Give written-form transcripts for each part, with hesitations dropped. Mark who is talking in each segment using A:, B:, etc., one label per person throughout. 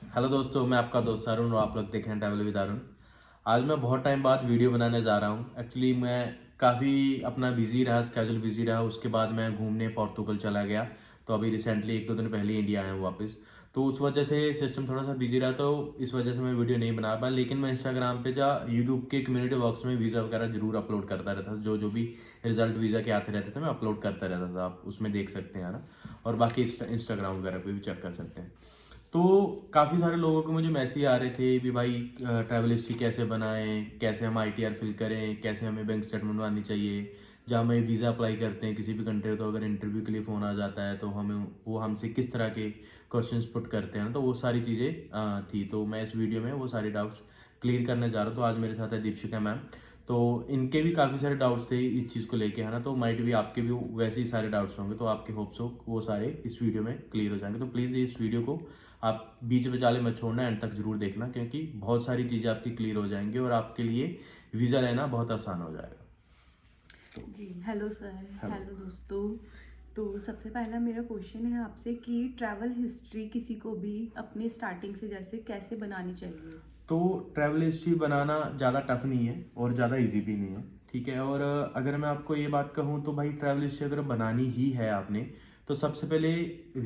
A: Hello दोस्तों, मैं आपका दोस्त अरुण और आप लोग देख रहे हैं ट्रैवल विद अरुण। आज मैं बहुत टाइम बाद वीडियो बनाने जा रहा हूँ। एक्चुअली मैं काफ़ी अपना बिजी रहा, स्केजूल बिजी रहा। उसके बाद मैं घूमने पोर्तुगल चला गया। तो अभी रिसेंटली 1-2 दिन पहले ही इंडिया आया हूँ वापस। तो उस वजह से सिस्टम थोड़ा सा बिजी रहा, तो इस वजह से मैं वीडियो नहीं बना पाया। लेकिन मैं इंस्टाग्राम पे या यूट्यूब के कम्युनिटी बॉक्स में वीज़ा वगैरह जरूर अपलोड करता रहता था। जो जो भी रिजल्ट वीज़ा के आते रहते थे मैं अपलोड करता रहता था। आप उसमें देख सकते हैं, है ना। और बाकी इंस्टाग्राम वगैरह पे भी चेक कर सकते हैं। तो काफ़ी सारे लोगों के मुझे मैसेज आ रहे थे कि भाई ट्रैवल हिस्ट्री कैसे बनाएं, कैसे हम आईटीआर फिल करें, कैसे हमें बैंक स्टेटमेंट बनानी चाहिए। जब हमें वीज़ा अप्लाई करते हैं किसी भी कंट्री, तो अगर इंटरव्यू के लिए फ़ोन आ जाता है तो हमें वो हमसे किस तरह के क्वेश्चंस पुट करते हैं। तो वो सारी चीज़ें थी। तो मैं इस वीडियो में वो सारे डाउट्स क्लियर करने जा रहा हूँ। तो आज मेरे साथ है दीपशिका मैम। तो इनके भी काफ़ी सारे डाउट्स थे इस चीज़ को लेके, है ना। तो माइट भी आपके भी वैसे ही सारे डाउट्स होंगे। तो आपके होप्स हो वो सारे इस वीडियो में क्लियर हो जाएंगे। तो प्लीज़ इस वीडियो को आप बीच बचाले मत छोड़ना, एंड तक जरूर देखना, क्योंकि बहुत सारी चीज़ें आपकी क्लियर हो जाएंगी और आपके लिए वीज़ा लेना बहुत आसान हो जाएगा।
B: जी हेलो सर।
A: हेलो।
B: हेलो दोस्तों। तो सबसे पहला मेरा क्वेश्चन है आपसे कि ट्रैवल हिस्ट्री किसी को भी अपने स्टार्टिंग से जैसे कैसे बनानी चाहिए।
A: तो ट्रैवल हिस्ट्री बनाना ज़्यादा टफ नहीं है और ज़्यादा इजी भी नहीं है, ठीक है। और अगर मैं आपको ये बात कहूँ तो भाई ट्रैवल हिस्ट्री अगर बनानी ही है आपने, तो सबसे पहले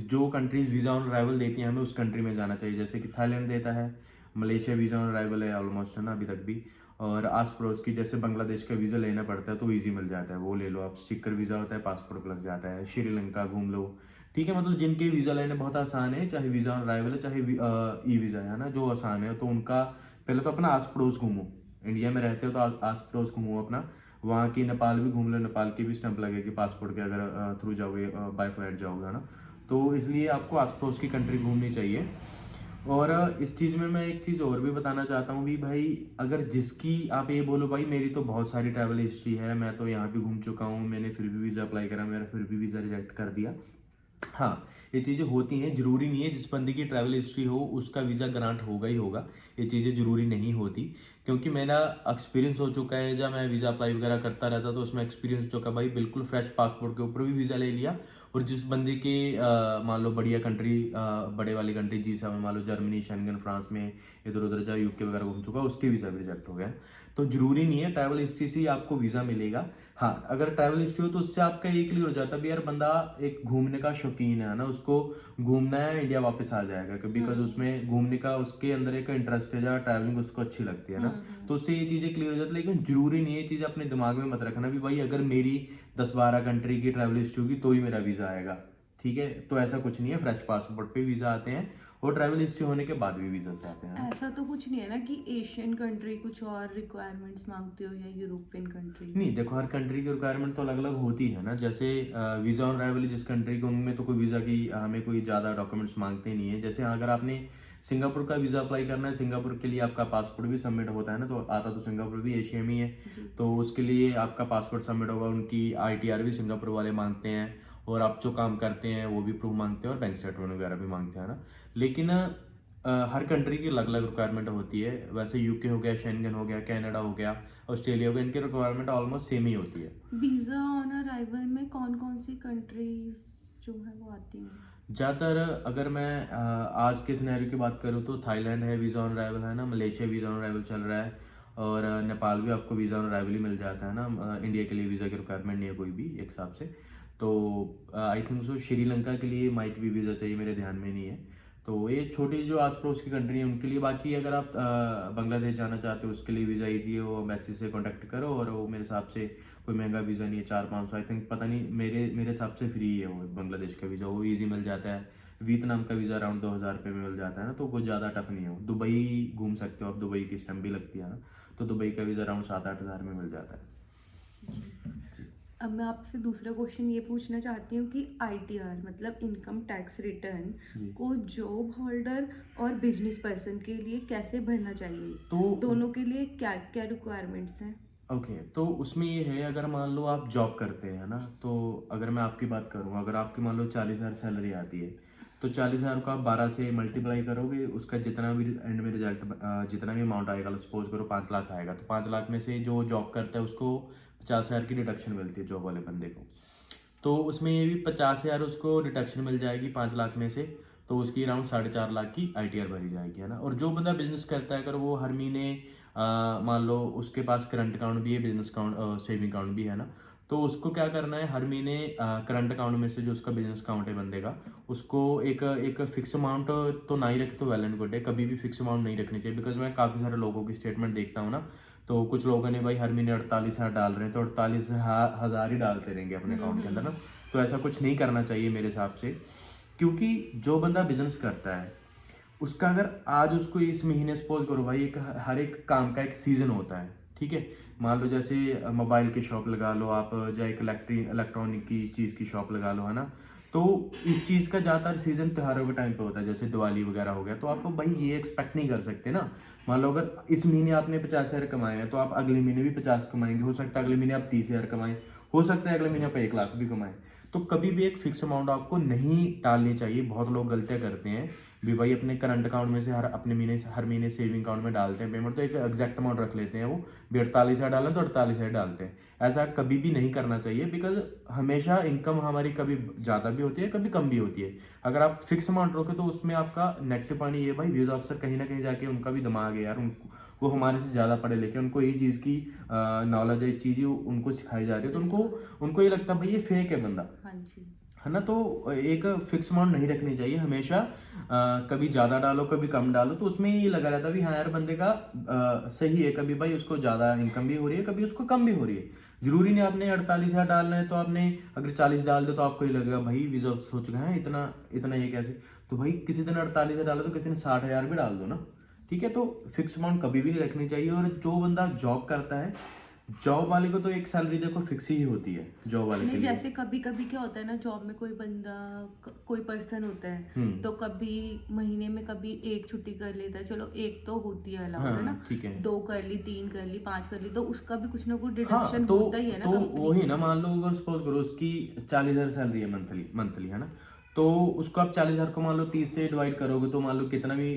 A: जो कंट्रीज वीज़ा ऑन अराइवल देती हैं हमें उस कंट्री में जाना चाहिए। जैसे कि थाईलैंड देता है, मलेशिया वीज़ा ऑन अराइवल है ऑलमोस्ट, है ना, अभी तक भी। और आस पड़ोस की जैसे बांग्लादेश का वीज़ा लेना पड़ता है तो ईजी मिल जाता है, वो ले लो आप। स्टिकर वीज़ा होता है, पासपोर्ट लग जाता है। श्रीलंका घूम लो, ठीक है। मतलब जिनके वीज़ा लेने बहुत आसान है, चाहे वीज़ा ऑन अराइवल है चाहे ई वीज़ा है ना, जो आसान है, तो उनका पहले तो अपना आस पड़ोस घूमो। इंडिया में रहते हो तो आस पड़ोस घूमो अपना। वहाँ की नेपाल भी घूम लो, नेपाल की भी स्टैंप लगेगी पासपोर्ट के, अगर थ्रू जाओगे, बाय फ्लाइट जाओगे, है ना। तो इसलिए आपको आस पड़ोस की कंट्री घूमनी चाहिए। और इस चीज़ में मैं एक चीज़ और भी बताना चाहता हूँ भी भाई, अगर जिसकी आप ये बोलो भाई मेरी तो बहुत सारी ट्रैवल हिस्ट्री है, मैं तो यहाँ भी घूम चुका हूँ, मैंने फिर भी वीज़ा अप्लाई करा, मेरा फिर भी वीज़ा रिजेक्ट कर दिया। हाँ, ये चीज़ें होती हैं। ज़रूरी नहीं है जिस बंदे की ट्रैवल हिस्ट्री हो उसका वीज़ा ग्रांट होगा ही होगा। ये चीज़ें ज़रूरी नहीं होती, क्योंकि मेरा एक्सपीरियंस हो चुका है। जब मैं वीज़ा अप्लाई वगैरह करता रहता तो उसमें एक्सपीरियंस हो चुका भाई, बिल्कुल फ्रेश पासपोर्ट के ऊपर भी वीज़ा ले लिया। और जिस बंदे के मान लो बढ़िया कंट्री, बड़े वाली कंट्री जी साहब, मान लो जर्मनी, शेंगन, फ्रांस में इधर उधर जहाँ यूके वगैरह घूम चुका, उसके वीज़ा भी रिजेक्ट हो गया। तो ज़रूरी नहीं है ट्रैवल हिस्ट्री से ही आपको वीज़ा मिलेगा। हाँ, अगर ट्रैवल हिस्ट्री हो तो उससे आपका ये क्लियर हो जाता है भी यार बंदा एक घूमने का शौकीन है ना, उसको घूमना है, इंडिया वापस आ जाएगा, बिकॉज उसमें घूमने का उसके अंदर एक इंटरेस्ट है, जहाँ ट्रैवलिंग उसको अच्छी लगती है ना। तो उससे ये चीज़ें क्लियर हो जाती है। लेकिन जरूरी नहीं है, ये चीज़ अपने दिमाग में मत रखना भी भाई अगर मेरी 10-12 कंट्री की ट्रैवल हिस्ट्री होगी तो ही मेरा वीज़ा आएगा, ठीक है। तो ऐसा कुछ नहीं है, फ्रेश पासपोर्ट पे वीज़ा आते हैं और ट्रैवल हिस्ट्री होने के बाद भी वीज़ा से आते हैं ना।
B: ऐसा तो कुछ नहीं है ना कि एशियन कंट्री कुछ और रिक्वायरमेंट्स मांगते हो या यूरोपियन कंट्री।
A: नहीं, देखो हर कंट्री की रिक्वायरमेंट तो अलग अलग होती है ना। जैसे वीज़ा ऑन अराइवल जिस कंट्री के, उनमें तो कोई वीज़ा की हमें कोई ज़्यादा डॉक्यूमेंट्स मांगते नहीं है। जैसे अगर आपने सिंगापुर का वीज़ा अप्लाई करना है, सिंगापुर के लिए आपका पासपोर्ट भी सबमिट होता है ना, तो आता तो सिंगापुर भी एशिया में ही है। तो उसके लिए आपका पासपोर्ट सबमिट होगा, उनकी आईटीआर भी सिंगापुर वाले मांगते हैं, और आप जो काम करते हैं वो भी प्रूफ मांगते हैं, और बैंक स्टेटमेंट वगैरह भी मांगते हैं ना। लेकिन हर कंट्री की अलग अलग रिक्वायरमेंट होती है। वैसे यूके हो गया, शेंगन हो गया, कनाडा हो गया, ऑस्ट्रेलिया हो गया, इनकी रिक्वायरमेंट ऑलमोस्ट सेम ही होती है।
B: वीज़ा ऑन अराइवल में कौन कौन सी कंट्रीज जो है वो आती हैं।
A: ज़्यादातर अगर मैं आज के सिनेरियो की बात करूँ तो थाईलैंड है वीज़ा ऑन अराइवल, है ना। मलेशिया वीज़ा ऑन अराइवल चल रहा है। और नेपाल भी आपको वीज़ा ऑन अराइवल ही मिल जाता है ना। इंडिया के लिए वीज़ा की रिक्वायरमेंट नहीं है कोई भी एक हिसाब से। तो आई थिंक सो श्रीलंका के लिए माइट भी वीज़ा चाहिए, मेरे ध्यान में नहीं है। तो ये छोटी जो आस पड़ोस की कंट्री है उनके लिए। बाकी अगर आप बांग्लादेश जाना चाहते हो उसके लिए वीज़ा ईजी है, वो एम्बेसी से कॉन्टैक्ट करो, और वो मेरे हिसाब से कोई महंगा वीज़ा नहीं है, 400-500 आई थिंक, पता नहीं, मेरे मेरे हिसाब से फ्री है वो बांग्लादेश का वीज़ा, वो ईजी मिल जाता है। वियतनाम का वीज़ा अराउंड 2000 रुपये में मिल जाता है ना, तो कुछ ज़्यादा टफ नहीं है। दुबई घूम सकते हो आप, दुबई की स्टैम्प भी लगती है ना, तो दुबई का वीज़ा अराउंड 7-8 हज़ार में मिल जाता है। जी।
B: अब मैं आपसे दूसरा क्वेश्चन ये पूछना चाहती हूँ कि आईटीआर मतलब इनकम टैक्स रिटर्न
A: जी।
B: को जॉब होल्डर और बिजनेस पर्सन के लिए कैसे भरना चाहिए।
A: तो
B: दोनों के लिए क्या क्या रिक्वायरमेंट्स हैं।
A: ओके, तो उसमें ये है, अगर मान लो आप जॉब करते हैं ना, तो अगर मैं आपकी बात करूँ, अगर आपकी मान लो 40,000 सैलरी आती है, तो 40,000 को आप 12 से मल्टीप्लाई करोगे, उसका जितना भी एंड में रिजल्ट, जितना भी अमाउंट आएगा, सपोज करो 5 लाख आएगा, तो 5 लाख में से जो जॉब करता है उसको 50,000 की डिडक्शन मिलती है जॉब वाले बंदे को। तो उसमें ये भी 50,000 उसको डिडक्शन मिल जाएगी 5 लाख में से। तो उसकी अराउंड 4.5 लाख की ITR भरी जाएगी, है ना। और जो बंदा बिजनेस करता है, अगर वो हर महीने मान लो उसके पास करंट अकाउंट भी है, बिजनेस अकाउंट सेविंग अकाउंट भी है ना, तो उसको क्या करना है, हर महीने करंट अकाउंट में से जो उसका बिजनेस अकाउंट है बंदे का, उसको एक एक फिक्स अमाउंट तो ना ही रखे तो वेल एंड गुड है, कभी भी फिक्स अमाउंट नहीं रखनी चाहिए। बिकॉज मैं काफ़ी सारे लोगों की स्टेटमेंट देखता हूँ ना, तो कुछ लोगों ने भाई हर महीने 48,000 डाल रहे हैं, तो 48,000 ही डालते रहेंगे अपने अकाउंट के अंदर ना। तो ऐसा कुछ नहीं करना चाहिए मेरे हिसाब से, क्योंकि जो बंदा बिजनेस करता है उसका, अगर आज उसको इस महीने सपोज करो भाई, एक हर एक काम का एक सीजन होता है, ठीक है। मान लो जैसे मोबाइल की शॉप लगा लो आप, या एक इलेक्ट्रॉनिक की चीज़ की शॉप लगा लो, है ना। तो इस चीज़ का ज़्यादातर सीजन त्योहारों के टाइम पे होता है, जैसे दिवाली वगैरह हो गया, तो आप भाई ये एक्सपेक्ट नहीं कर सकते ना। मान लो अगर इस महीने आपने 50,000 कमाए हैं, तो आप अगले महीने भी 50 कमाएंगे, हो सकता है अगले महीने आप 30,000 कमाएं, हो सकता है अगले महीने आप 1 लाख भी कमाएं। तो कभी भी एक फिक्स अमाउंट आपको नहीं डालनी चाहिए। बहुत लोग गलतियां करते हैं भी भाई, अपने करंट अकाउंट में से हर महीने सेविंग अकाउंट में डालते हैं पेमेंट, तो एक एग्जैक्ट अमाउंट रख लेते हैं, वो भी 48,000 डालें तो 48,000 डालते हैं। ऐसा कभी भी नहीं करना चाहिए, बिकॉज हमेशा इनकम हमारी कभी ज़्यादा भी होती है, कभी कम भी होती है। अगर आप फिक्स अमाउंट रखो तो उसमें आपका नेगेटिव पॉइंट ये भाई, व्यूज ऑफिसर कहीं ना कहीं जाके उनका भी दिमाग है यार, उनको वो हमारे से ज़्यादा पढ़े लिखे, उनको यही चीज़ की नॉलेज है, इस चीज़ उनको सिखाई जाती है, तो उनको ये लगता है भाई ये फेक है बंदा,
B: हाँ जी।
A: है ना। तो एक फिक्स अमाउंट नहीं रखनी चाहिए हमेशा। कभी ज़्यादा डालो कभी कम डालो, तो उसमें ये लगा रहता है भी हाँ यार बंदे का सही है, कभी भाई उसको ज़्यादा इनकम भी हो रही है, कभी उसको कम भी हो रही है। जरूरी नहीं आपने 48,000 डालना है, तो आपने अगर 40 डाल दो तो आपको ये लगेगा भाई वीजा सोच गए हैं इतना इतना ये कैसे। तो भाई किसी दिन 48,000 डालो तो किसी दिन 60,000 भी डाल दो ना, ठीक है। तो फिक्स अमाउंट कभी भी नहीं रखनी चाहिए। और जो बंदा जॉब करता है, जॉब वाले को तो एक सैलरी देखो फिक्स ही होती है जॉब वाले के
B: नहीं,
A: लिए।
B: जैसे कभी कभी क्या होता है ना, जॉब में कोई बंदा कोई पर्सन होता है, तो कभी महीने में कभी एक छुट्टी कर लेता है, चलो एक तो होती है अलाउड, है ना।
A: ठीक है,
B: 2 कर ली, 3 कर ली, 5 कर ली, तो उसका भी कुछ ना कुछ
A: हाँ
B: डिडक्शन
A: तो
B: होता ही है ना
A: तो
B: कंपनी
A: वही
B: की।
A: ना, मान लो अगर सपोज करो उसकी 40,000 सैलरी है मंथली, है ना। तो उसको आप 40,000 को मान लो 30 से डिवाइड करोगे, तो मान लो कितना भी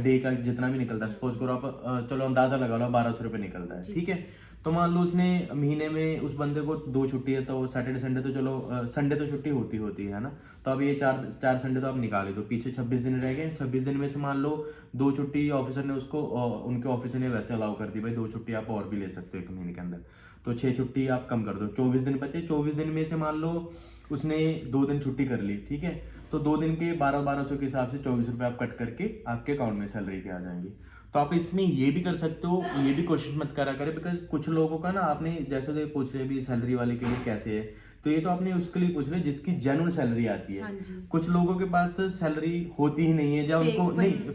A: डे का जितना भी निकलता है, सपोज करो आप चलो अंदाजा लगा लो 1,200 रुपये निकलता है, ठीक है। तो मान लो उसने महीने में उस बंदे को 2 छुट्टी है, तो सैटरडे संडे तो चलो संडे तो छुट्टी होती है ना। तो अब ये चार संडे तो आप निकाले, तो पीछे 26 दिन रह गए। 26 दिन में से मान लो 2 छुट्टी ऑफिसर ने उसको उनके ऑफिसर ने वैसे अलाउ कर दी, भाई 2 छुट्टी आप और भी ले सकते हो एक महीने के अंदर, तो 6 छुट्टी आप कम कर दो, 24 दिन बचे। 24 दिन में से मान लो उसने 2 दिन छुट्टी कर ली, ठीक है। तो 2 दिन के 1200 के हिसाब से 24 रुपये आप कट करके आपके अकाउंट में सैलरी के आ जाएंगी। तो आप इसमें ये भी कर सकते हो, ये भी कोशिश मत करा करें, बिकॉज कुछ लोगों का ना, आपने जैसे तो पूछ रहे भी सैलरी वाले के लिए कैसे है, तो ये तो आपने उसके लिए पूछ रहे जिसकी जेन्युइन सैलरी आती है।
B: हाँ जी।
A: कुछ लोगों के पास सैलरी होती ही नहीं है, या
B: Fake
A: उनको
B: बनी।
A: नहीं,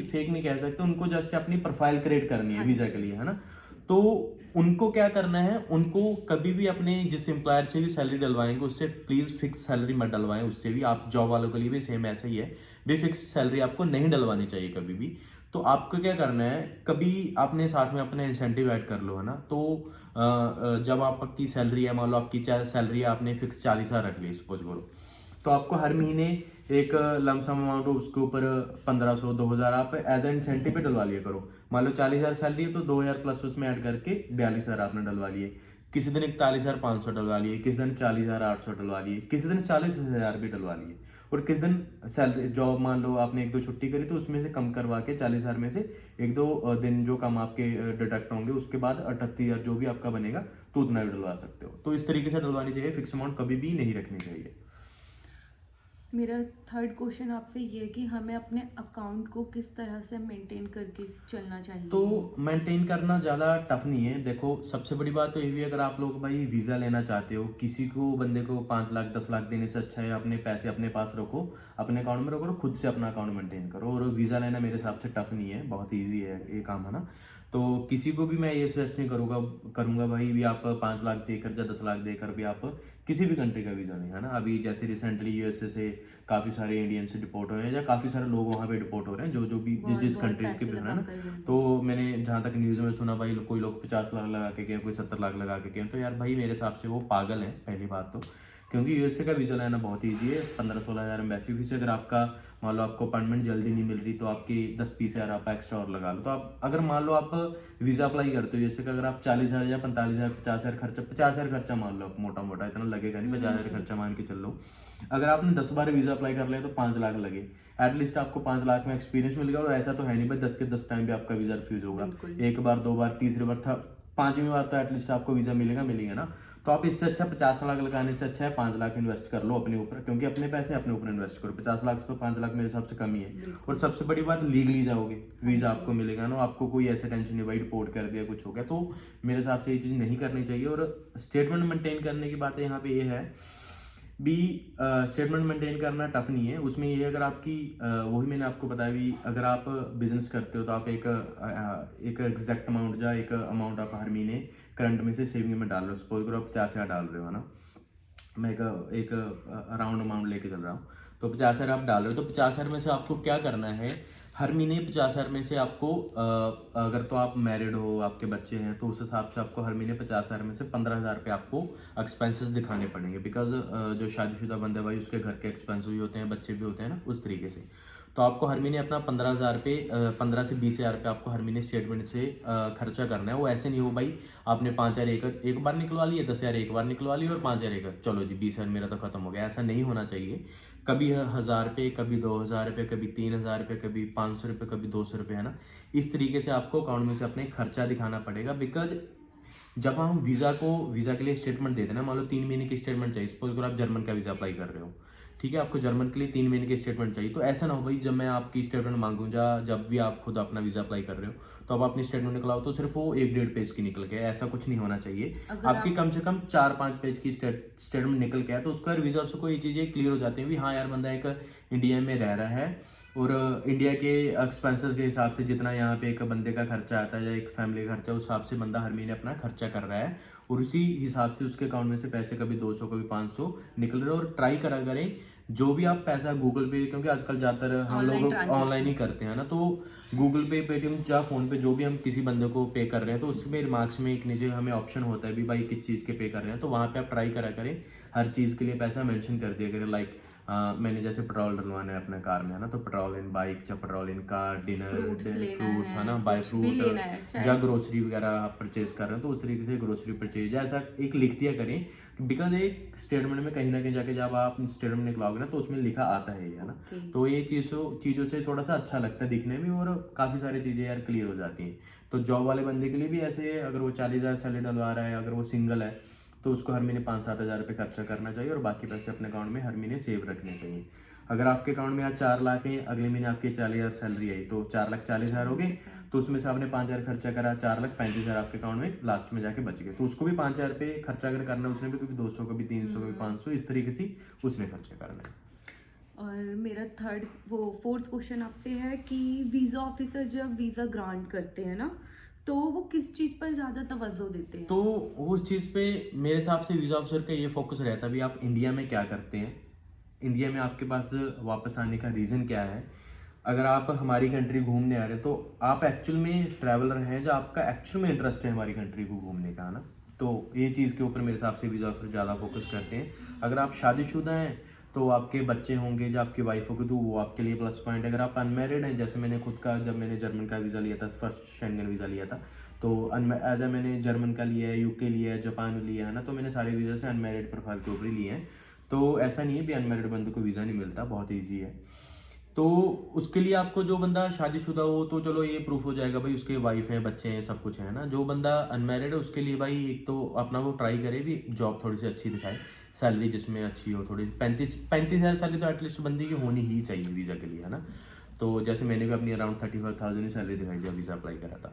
A: फेक नहीं कह सकते, उनको जस्ट अपनी प्रोफाइल क्रिएट करनी है
B: हाँ
A: वीजा के लिए, है ना। तो उनको क्या करना है, उनको कभी भी अपने जिस एम्प्लॉयर से भी सैलरी डलवाएंगे उससे प्लीज फिक्स सैलरी मत डलवाएं। उससे भी आप जॉब वालों के लिए भी सेम ऐसा ही है, भी फिक्स सैलरी आपको नहीं डलवानी चाहिए कभी भी। तो आपको क्या करना है, कभी आपने साथ में अपना इंसेंटिव ऐड कर लो, है ना। तो जब आपकी सैलरी है, मान लो आपकी सैलरी है, आपने फिक्स 40,000 रख ली सपोज करो, तो आपको हर महीने एक लमसम अमाउंट उसके ऊपर 1,500 2,000 आप एज ए इंसेंटिव पे डलवा लिया करो। मान लो 40,000 सैलरी है, तो 2,000 प्लस उसमें ऐड करके 42,000 आपने डलवा लिए। किसी दिन 41,500 डलवा लिए, किसी दिन 40,800 डलवा लिए, किसी दिन 40,000 भी डलवा लिए। और किस दिन सैलरी जॉब मान लो आपने 1-2 छुट्टी करी, तो उसमें से कम करवा के 40,000 में से 1-2 दिन जो कम आपके डिडक्ट होंगे, उसके बाद 38,000 जो भी आपका बनेगा, तो उतना भी डलवा सकते हो। तो इस तरीके से डलवानी चाहिए, फिक्स अमाउंट कभी भी नहीं रखनी चाहिए।
B: मेरा थर्ड क्वेश्चन आपसे ये है कि हमें अपने अकाउंट को किस तरह से मेंटेन करके चलना चाहिए।
A: तो मेंटेन करना ज़्यादा टफ नहीं है। देखो सबसे बड़ी बात तो ये भी है, अगर आप लोग भाई वीज़ा लेना चाहते हो, किसी को बंदे को 5 लाख 10 लाख देने से अच्छा है अपने पैसे अपने पास रखो, अपने अकाउंट में रखो, और खुद से अपना अकाउंट मेंटेन करो। और वीज़ा लेना मेरे हिसाब से टफ नहीं है, बहुत ईजी है ये काम, है ना। तो किसी को भी मैं ये सजेस्ट नहीं करूँगा भाई भी आप 5 लाख देकर या 10 लाख देकर भी आप किसी भी कंट्री का वीज़ा नहीं, है ना। अभी जैसे रिसेंटली यूएसए से काफ़ी सारे इंडियन से डिपोर्ट हुए हैं, या काफ़ी सारे लोग वहाँ पे डिपोर्ट हो रहे हैं, जो भी जिस कंट्रीज के भी, है ना। तो मैंने जहाँ तक न्यूज़ में सुना भाई, कोई लोग 50 लाख लगा के गए, कोई 70 लाख लगा के गए। तो यार भाई मेरे हिसाब से वो पागल है पहली बात तो, क्योंकि यूएसए का वीज़ा लेना बहुत ईजी है। 15-16 हज़ार एम्बेसी फीस। अगर आपका मान लो आपको अपॉइंटमेंट जल्दी नहीं मिल रही, तो आपकी 10-20 हज़ार आप एक्स्ट्रा और लगा लो। तो आप अगर मान लो आप वीज़ा अप्लाई करते हो, जैसे कि अगर आप 40,000 या 45,000 50,000 खर्चा, 50,000 खर्चा मान लो आप, मोटा मोटा इतना लगेगा नहीं, 50,000 खर्चा मान के चल लो। अगर आपने 10 बार वीज़ा अप्लाई कर लिया तो 5 लाख लगे, एटलीस्ट आपको 5 लाख में एक्सपीरियंस मिल गया। और ऐसा तो है नहीं भाई 10 के 10 टाइम भी आपका वीज़ा रिफ्यूज़ होगा,
B: बिल्कुल।
A: एक बार, 2 बार, तीसरी बार था, 5वीं बार तो एटलीस्ट आपको वीज़ा मिलेगा ना। तो आप इससे अच्छा 50 लाख लगाने से अच्छा है 5 लाख इन्वेस्ट कर लो अपने ऊपर, क्योंकि अपने पैसे अपने ऊपर इन्वेस्ट करो। 50 लाख से तो 5 लाख मेरे हिसाब से कम ही है। और सबसे बड़ी बात, लीगली जाओगे, वीज़ा आपको मिलेगा ना, आपको कोई ऐसे टेंशन नहीं भाई डिपोर्ट कर दिया कुछ हो गया, तो मेरे हिसाब से ये चीज़ नहीं करनी चाहिए। और स्टेटमेंट मेंटेन करने की बात यहाँ पे ये है भी, स्टेटमेंट मेंटेन करना टफ नहीं है। उसमें ये है, अगर आपकी वही मैंने आपको बताया भी, अगर आप बिजनेस करते हो तो आप एक एग्जैक्ट अमाउंट या एक अमाउंट आप हर महीने करंट में से सेविंग में डाल रहे हो। सपोज करो आप 50,000 डाल रहे हो, है ना, मैं एक राउंड अमाउंट लेके चल रहा हूँ, तो 50,000 आप डाल रहे हो, तो 50,000 में से आपको क्या करना है, हर महीने 50,000 में से आपको अगर तो आप मैरिड हो, आपके बच्चे हैं, तो उस हिसाब से आपको हर महीने 50,000 में से 15,000 पे आपको एक्सपेंसेस दिखाने पड़ेंगे। बिकॉज जो शादीशुदा बंदे भाई उसके घर के एक्सपेंस भी होते हैं, बच्चे भी होते हैं ना, उस तरीके से। तो आपको हर महीने अपना 15,000 पे 15 से 20,000 पे आपको हर महीने स्टेटमेंट से खर्चा करना है। वो ऐसे नहीं हो भाई आपने 5,000 एक बार निकलवा लिए, 10,000 एक बार निकलवा लिए और 5,000 एक बार, चलो जी 20,000 मेरा तो खत्म हो गया। ऐसा नहीं होना चाहिए। कभी 1,000 रुपये, कभी 2,000 रुपये, कभी 3,000 रुपये, कभी 500 रुपये, कभी 200 रुपये, है ना। इस तरीके से आपको अकाउंट में से अपने खर्चा दिखाना पड़ेगा। बिकॉज जब हम वीज़ा के लिए स्टेटमेंट देते हैं ना, मान लो 3 महीने की स्टेटमेंट चाहिए, सपोज करो आप जर्मन का वीज़ा अप्लाई कर रहे हो, ठीक है, आपको जर्मन के लिए 3 महीने की स्टेटमेंट चाहिए। तो ऐसा ना हो भाई जब मैं आपकी स्टेटमेंट मांगूँ, जब भी आप खुद अपना वीज़ा अप्लाई कर रहे हो तो आप अपनी स्टेटमेंट निकलाओ तो सिर्फ वो 1-1.5 पेज की निकल के, ऐसा कुछ नहीं होना चाहिए।
B: अगर
A: आपकी कम से कम 4-5 पेज की स्टेटमेंट निकल के आए तो उसको यार वीज़ा से कोई चीज़ें क्लियर हो जाती हैं भी, हाँ यार बंदा एक इंडिया में रह रहा है और इंडिया के एक्सपेंसेस के हिसाब से जितना यहाँ पे एक बंदे का खर्चा आता है या एक फैमिली का खर्चा, उस हिसाब से बंदा हर महीने अपना खर्चा कर रहा है और उसी हिसाब से उसके अकाउंट में से पैसे कभी 200 कभी 500 निकल रहे हैं। और ट्राई करा करें जो भी आप पैसा गूगल पे, क्योंकि आजकल ज़्यादातर हम लोग ऑनलाइन ही करते हैं ना, तो गूगल पे, पेटीएम या फ़ोन पे जो भी हम किसी बंदे को पे कर रहे हैं तो उसमें रिमार्क्स में एक नीचे हमें ऑप्शन होता है भी भाई किस चीज़ के पे कर रहे हैं, तो वहाँ पे आप ट्राई करा करें हर चीज़ के लिए पैसा मेंशन कर दिया करें। लाइक मैंने जैसे पेट्रोल डलवाना है अपने कार में, है ना, तो पेट्रोल इन बाइक या पेट्रोल इन कार, डिनर, फ्रूट्स, है ना, बाय फ्रूट या ग्रोसरी वगैरह आप परचेज कर रहे हैं तो उस तरीके से ग्रोसरी परचेज ऐसा एक लिख दिया करें। बिकॉज एक स्टेटमेंट में कहीं ना कहीं जाके जब आप स्टेटमेंट निकलाओगे ना तो उसमें लिखा आता है ये, है ना। तो ये चीज़ों से थोड़ा सा अच्छा लगता है दिखने में और काफ़ी सारी चीज़ें यार क्लियर हो जाती हैं। तो जॉब वाले बंदे के लिए भी ऐसे है, अगर वो 40,000 सैलरी डलवा रहा है, अगर वो सिंगल है तो उसको हर महीने 5-7 हज़ार रुपये खर्चा करना चाहिए और बाकी पैसे अपने अकाउंट में हर महीने सेव रखने चाहिए। अगर आपके अकाउंट में आज 4 लाख है, अगले महीने आपके 40,000 सैलरी आई तो 4,40,000 हो गए, तो उसमें से आपने 5,000 खर्चा करा, 4,35,000 आपके अकाउंट में लास्ट में जाके बच गए। तो उसको भी 5,000 रुपये खर्चा अगर करना है उसने भी, कभी 200, कभी 300, कभी 500, इस तरीके से उसने खर्चा करना है।
B: और मेरा फोर्थ क्वेश्चन आपसे है कि वीज़ा ऑफिसर जब वीज़ा ग्रांट करते हैं ना, तो वो किस चीज़ पर ज़्यादा तवज्जो देते हैं?
A: तो उस चीज़ पे मेरे हिसाब से वीज़ा ऑफिसर का ये फोकस रहता है भी आप इंडिया में क्या करते हैं, इंडिया में आपके पास वापस आने का रीज़न क्या है। अगर आप हमारी कंट्री घूमने आ रहे हैं तो आप एक्चुअल में ट्रैवलर हैं जो आपका एक्चुअल में इंटरेस्ट है हमारी कंट्री को घूमने का, है ना। तो ये चीज़ के ऊपर मेरे हिसाब से वीज़ा ऑफिसर ज़्यादा फोकस करते हैं। अगर आप शादीशुदा हैं तो आपके बच्चे होंगे, जो आपकी वाइफ होगी तो वो आपके लिए प्लस पॉइंट है। अगर आप अनमेरिड हैं, जैसे मैंने खुद का, जब मैंने जर्मन का वीज़ा लिया था, फर्स्ट शेंगन वीज़ा लिया था, तो एज ए मैंने जर्मन का लिया है, यूके लिया है, जापान लिया है ना, तो मैंने सारे वीज़ा से अनमेरिड प्रोफाइल के ऊपर ही लिए हैं। तो ऐसा नहीं है भी अनमेरिड बंदे को वीज़ा नहीं मिलता, बहुत ईजी है। तो उसके लिए आपको, जो बंदा शादीशुदा हो तो चलो ये प्रूफ हो जाएगा भाई उसके वाइफ है, बच्चे हैं, सब कुछ है ना। जो बंदा अनमैरिड है उसके लिए भाई एक तो अपना वो ट्राई करे भी जॉब थोड़ी सी अच्छी दिखाए, सैलरी जिसमें अच्छी हो, थोड़ी 35,000 सैलरी तो एटलीस्ट बंदे की होनी ही चाहिए वीज़ा के लिए, है ना। तो जैसे मैंने भी अपनी अराउंड 35,000 ही सैलरी दिखाई जब वीज़ा अप्लाई करा था,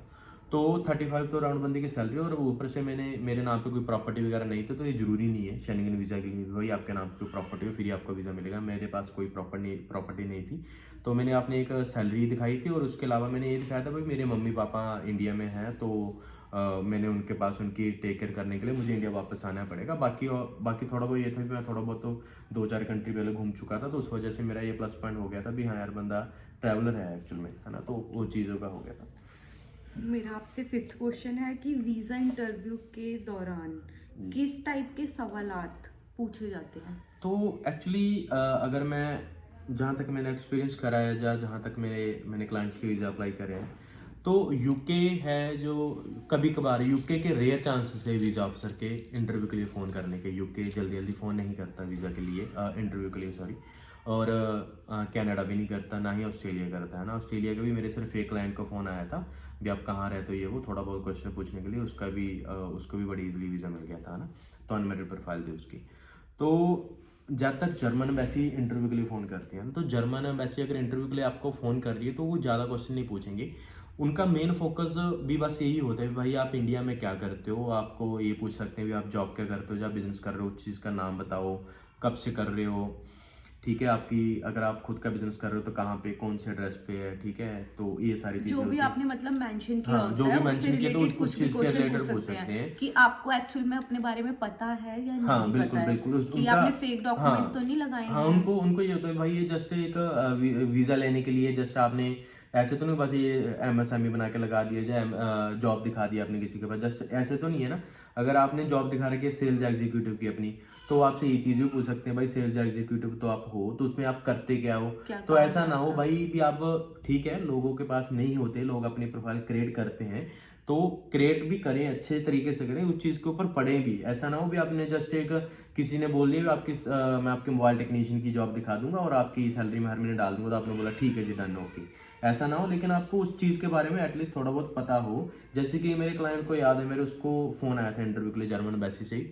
A: तो 35 तो राउंड बंदी की सैलरी, और ऊपर से मेरे नाम पे कोई प्रॉपर्टी वगैरह नहीं थी, तो ये जरूरी नहीं है शेंगेन वीज़ा के लिए भाई आपके नाम पे प्रॉपर्टी हो फिर ही आपको वीज़ा मिलेगा। मेरे पास कोई प्रॉपर्टी नहीं थी, तो मैंने आपने एक सैलरी दिखाई थी और उसके अलावा मैंने ये दिखाया था भाई मेरे मम्मी पापा इंडिया में हैं, तो मैंने उनके पास उनकी टेक केयर करने के लिए मुझे इंडिया वापस आना पड़ेगा। बाकी थोड़ा बहुत ये था कि मैं थोड़ा बहुत तो 2-4 कंट्री पहले घूम चुका था, तो उस वजह से मेरा ये प्लस पॉइंट हो गया था भी हाँ यार बंदा ट्रैवलर है एक्चुअल में, है ना, तो वो चीज़ों का हो गया था।
B: मेरा आपसे फिफ्थ क्वेश्चन है कि वीज़ा इंटरव्यू के दौरान किस टाइप के सवालात पूछे जाते हैं?
A: तो एक्चुअली अगर मैं, जहाँ तक मैंने एक्सपीरियंस करा है, जहाँ तक मैंने क्लाइंट्स के वीज़ा अप्लाई करे हैं, तो यूके है जो कभी कभार यूके के रेयर चांसेस है वीज़ा ऑफिसर के इंटरव्यू के लिए फ़ोन करने के। यूके जल्दी जल्दी फ़ोन नहीं करता वीज़ा के लिए, इंटरव्यू के लिए सॉरी। और कनाडा भी नहीं करता, ना ही ऑस्ट्रेलिया करता है ना। ऑस्ट्रेलिया का भी मेरे सिर्फ एक क्लाइंट का फ़ोन आया था भी आप कहाँ रहते हो ये वो थोड़ा बहुत क्वेश्चन पूछने के लिए, उसको भी बड़ी इजीली वीज़ा मिल गया था ना, तो अनमेरिड प्रोफाइल थी उसकी। तो ज़्यादातर जर्मन एम्बेसी इंटरव्यू के लिए फ़ोन करती है ना, तो जर्मन एम्बेसी अगर इंटरव्यू के लिए आपको फ़ोन कर रही है तो वो ज़्यादा क्वेश्चन नहीं पूछेंगे। उनका मेन फोकस भी बस यही होता है भाई आप इंडिया में क्या करते हो, आपको ये पूछ सकते हैं भी आप जॉब क्या करते हो, जब बिजनेस कर रहे हो उस चीज़ का नाम बताओ, कब से कर रहे हो, ठीक है, आपकी अगर आप खुद का बिजनेस कर रहे हो तो कहाँ पे, कौन से एड्रेस पे है, ठीक है, तो ये सारी चीजें
B: जो भी
A: होती हैं।
B: आपने मतलब मेंशन किया
A: हाँ,
B: होता
A: जो
B: है
A: भी
B: उससे
A: मेंशन किया तो
B: रिलेटेड
A: उस
B: कुछ भी
A: चीज के
B: क्वेश्चन
A: रिलेटेड
B: पूछ
A: पूछ
B: सकते हैं
A: हैं
B: कि आपको एक्चुअल में अपने बारे में पता है या नहीं
A: हाँ बिल्कुल
B: पता है,
A: बिल्कुल
B: कि आपने फेक डॉक्यूमेंट तो नहीं लगाए
A: हाँ,
B: हैं।
A: उनको ये होता है भाई ये जस्ट एक वीज़ा लेने के लिए जस्ट आपने ऐसे तो नहीं बस ये एमएसएमई बना के लगा दिया जाए, जॉब दिखा दिया आपने किसी के पास, जस्ट ऐसे तो नहीं है ना। अगर आपने जॉब दिखा रखी है सेल्स एग्जीक्यूटिव की अपनी, तो आपसे ये चीज़ भी पूछ सकते हैं भाई सेल्स एग्जीक्यूटिव तो आप हो, तो उसमें आप करते क्या हो। तो ऐसा ना हो भाई भी आप, ठीक है लोगों के पास नहीं होते, लोग अपनी प्रोफाइल क्रिएट करते हैं तो क्रिएट भी करें, अच्छे तरीके से करें, उस चीज़ के ऊपर पढ़ें भी। ऐसा ना हो भी आपने जस्ट एक किसी ने बोल दिया आपकी मैं आपके मोबाइल टेक्नीशियन की जॉब दिखा दूंगा और आपकी सैलरी में हर महीने डाल दूंगा, तो आपने बोला ठीक है जी डन ओके, ऐसा ना हो। लेकिन आपको उस चीज़ के बारे में एटलीस्ट थोड़ा बहुत पता हो। जैसे कि मेरे क्लाइंट को याद है, मेरे उसको फ़ोन आया था इंटरव्यू के लिए जर्मन एम्बेसी से ही,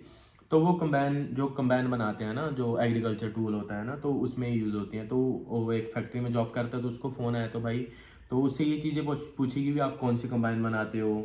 A: तो वो कंबाइन बनाते हैं ना, जो एग्रीकल्चर टूल होता है ना, तो उसमें यूज़ होती हैं। तो वो एक फैक्ट्री में जॉब करता है, तो उसको फ़ोन आया तो भाई तो उससे ये चीज़ें पूछेगी भी आप कौन सी कंबाइन बनाते हो,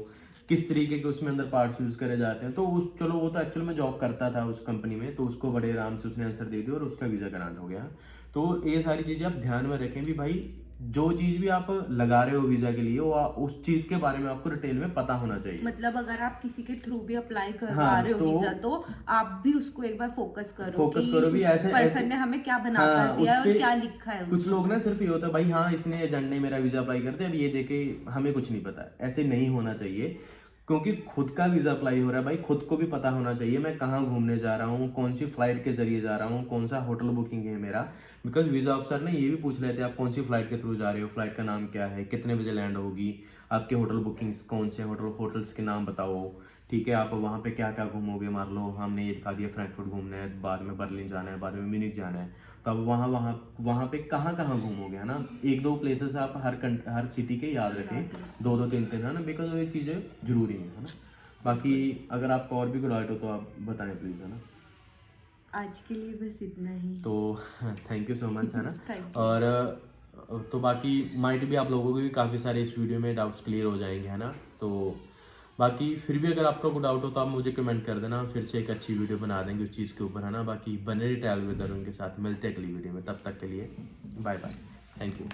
A: किस तरीके के उसमें अंदर पार्ट्स यूज़ करे जाते हैं। तो उस चलो वो तो एक्चुअल में जॉब करता था उस कंपनी में, तो उसको बड़े आराम से उसने आंसर दे दिया और उसका वीज़ा ग्रांट हो गया। तो ये सारी चीज़ें आप ध्यान में रखें भी भाई जो चीज़ भी आप लगा रहे हो वीज़ा के लिए वो उस चीज़ के बारे में आपको डिटेल में पता होना चाहिए।
B: मतलब अगर आप किसी के थ्रू भी अप्लाई करवा
A: हाँ,
B: रहे हो
A: तो
B: वीजा, तो आप भी उसको एक बार फोकस करो
A: भी
B: उस
A: ऐसे
B: पर्सन ने हमें क्या बना
A: हाँ,
B: कर दिया है
A: उसपे
B: और क्या लिखा है
A: कुछ
B: उसमें।
A: लोग ना सिर्फ ये होता है भाई हाँ इसने एजेंट ने मेरा वीज़ा अप्लाई कर दिया, अब ये देखे हमें कुछ नहीं पता है, ऐसे नहीं होना चाहिए। क्योंकि खुद का वीज़ा अप्लाई हो रहा है भाई, खुद को भी पता होना चाहिए मैं कहाँ घूमने जा रहा हूँ, कौन सी फ्लाइट के जरिए जा रहा हूँ, कौन सा होटल बुकिंग है मेरा। बिकॉज वीज़ा ऑफिसर ने ये भी पूछ रहे थे आप कौन सी फ्लाइट के थ्रू जा रहे हो, फ्लाइट का नाम क्या है, कितने बजे लैंड होगी, आपके होटल बुकिंग्स कौन से होटल्स के नाम बताओ, ठीक है, आप वहाँ पे क्या क्या घूमोगे। मान लो हमने ये दिखा दिया फ्रैंकफर्ट घूमना है, बाद में बर्लिन जाना है, बाद में म्यूनिख जाना है, तो अब वहाँ पे कहाँ कहाँ घूमोगे, है ना। एक दो प्लेसेस आप हर सिटी के याद रखें, दो दो तीन तीन, है ना, बिकॉज ये चीज़ें जरूरी है ना। बाकी अगर आपको और भी कोई डाउट हो तो आप बताएं प्लीज़, है ना।
B: आज के लिए बस इतना ही,
A: तो थैंक यू सो मच, है ना।
B: Thank you.
A: और तो बाकी माइट भी आप लोगों के भी काफ़ी सारे इस वीडियो में डाउट्स क्लियर हो जाएंगे, है ना। तो बाकी फिर भी अगर आपका कोई डाउट हो तो आप मुझे कमेंट कर देना, फिर से एक अच्छी वीडियो बना देंगे उस चीज़ के ऊपर, है ना। बाकी बने रही ट्रैवल विद अरुण के साथ, मिलते हैं अगली वीडियो में, तब तक के लिए बाय बाय, थैंक यू।